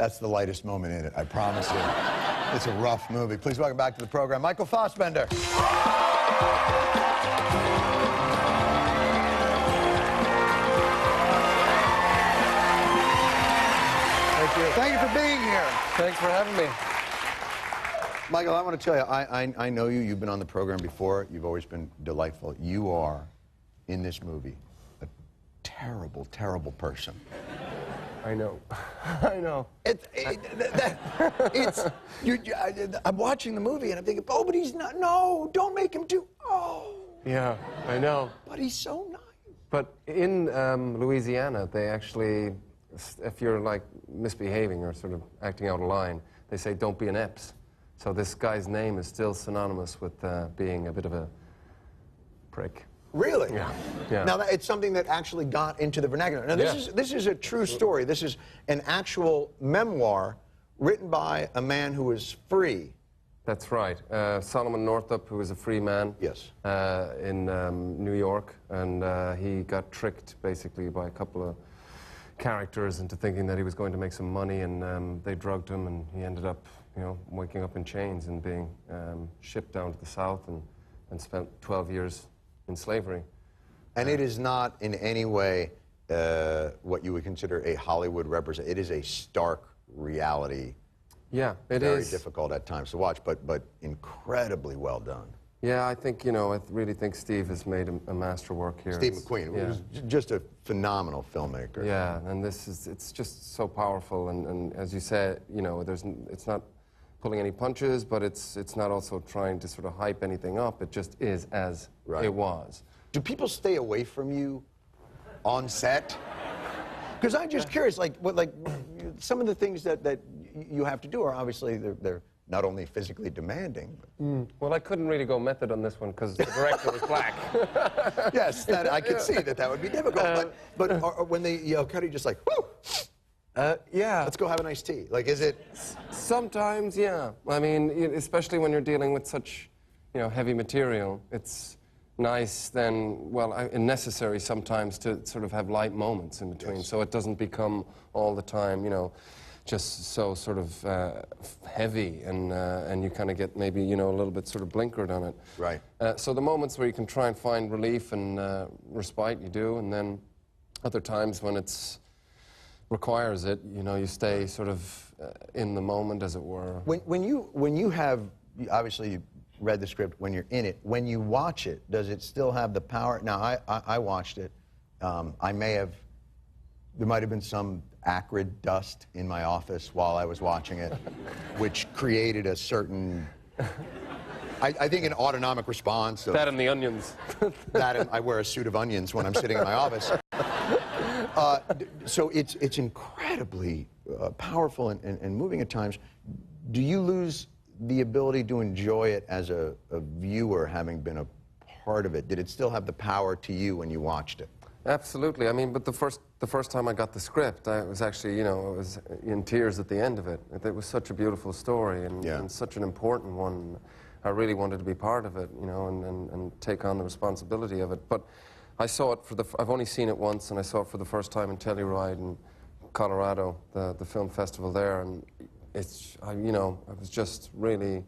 That's the lightest moment in it, I promise you. It's a rough movie. Please welcome back to the program, Michael Fassbender. Thank you. Thank you for being here. Thanks for having me. Michael, I want to tell you, I know you. You've been on the program before. You've always been delightful. You are, in this movie, a terrible, terrible person. I know. I know. I'm watching the movie and I'm thinking, oh, but he's not. No, don't make him do. Oh. Yeah, I know. But he's so nice. But in Louisiana, they actually, if you're like misbehaving or sort of acting out of line, they say, don't be an Epps. So this guy's name is still synonymous with being a bit of a prick. Really? Yeah. Yeah. Now, it's something that actually got into the vernacular. Now, this is a true story. This is an actual memoir written by a man who was free. That's right. Solomon Northup, who was a free man. Yes. In New York, and he got tricked, basically, by a couple of characters into thinking that he was going to make some money, and they drugged him, and he ended up, you know, waking up in chains and being shipped down to the South and spent 12 years in slavery. And it is not in any way what you would consider a Hollywood represent. It is a stark reality. Yeah, it very is. Very difficult at times to watch, but incredibly well done. Yeah, I think, you know, I really think Steve has made a masterwork here. Steve McQueen, yeah. was just a phenomenal filmmaker. Yeah, and it's just so powerful, and as you said, you know, it's not pulling any punches, but it's not also trying to sort of hype anything up. It just is as it was. Do people stay away from you on set? Because I'm just curious, like some of the things that you have to do are obviously they're not only physically demanding. But... Well, I couldn't really go method on this one because the director was black. Yes, I could see that would be difficult. But when they yell, kind of just like, whoo! Yeah. Let's go have a nice tea. Like, is it? Sometimes, yeah. I mean, especially when you're dealing with such, you know, heavy material, it's nice then, well, and necessary sometimes to sort of have light moments in between, yes. So it doesn't become all the time, you know, just so sort of heavy, and you kind of get maybe, you know, a little bit sort of blinkered on it. Right. So the moments where you can try and find relief and respite, you do, and then other times when it's requires it, you know, you stay sort of in the moment, as it were. When you have, obviously you read the script, when you're in it, when you watch it, does it still have the power? Now, I watched it. There might have been some acrid dust in my office while I was watching it, which created a certain, I think, an autonomic response. That and the onions. I wear a suit of onions when I'm sitting in my office. So it's incredibly powerful and moving at times. Do you lose the ability to enjoy it as a viewer, having been a part of it? Did it still have the power to you when you watched it? Absolutely. I mean, but the first time I got the script, I was actually, you know, I was in tears at the end of it. It was such a beautiful story and such an important one. I really wanted to be part of it, you know, and take on the responsibility of it. But I saw it I've only seen it once, and I saw it for the first time in Telluride in Colorado, the film festival there, and you know, I was just really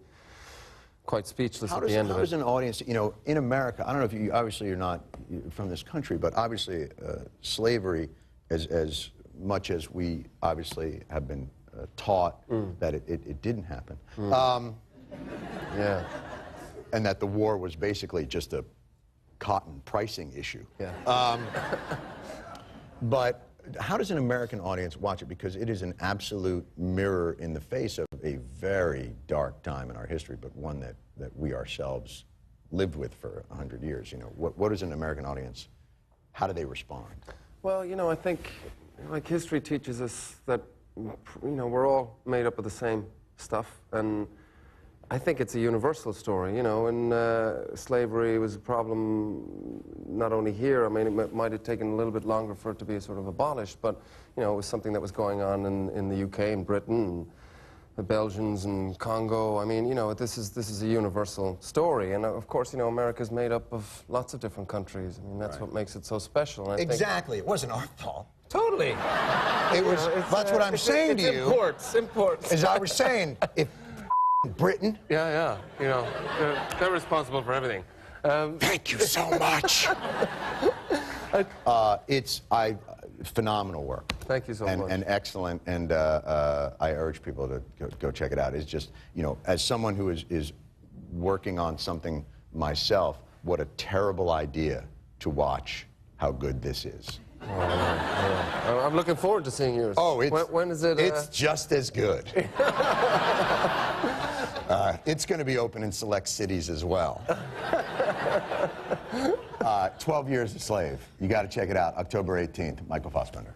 quite speechless at the end of it. How does an audience, you know, in America, I don't know if you, obviously you're not from this country, but obviously slavery, as much as we obviously have been taught that it didn't happen. Yeah. And that the war was basically just a cotton pricing issue. Yeah. But how does an American audience watch it? Because it is an absolute mirror in the face of a very dark time in our history, but one that we ourselves lived with for 100 years. You know, what is an American audience? How do they respond? Well, you know, I think, like, history teaches us that, you know, we're all made up of the same stuff, and I think it's a universal story, you know, and slavery was a problem not only here. I mean, it might have taken a little bit longer for it to be sort of abolished, but, you know, it was something that was going on in the UK and Britain, and the Belgians and Congo. I mean, you know, this is a universal story, and of course, you know, America's made up of lots of different countries. I mean, that's what makes it so special. And I exactly. It wasn't our fault. Totally. It was. That's what I'm saying to you. Imports. As I was saying, if Britain. Yeah. You know, they're responsible for everything. Thank you so much. It's phenomenal work. Thank you so much. And excellent. And I urge people to go check it out. It's just, you know, as someone who is working on something myself, what a terrible idea to watch how good this is. I'm looking forward to seeing yours. Oh, when is it? It's just as good. It's going to be open in select cities as well. 12 Years a Slave. You got to check it out. October 18th. Michael Fassbender.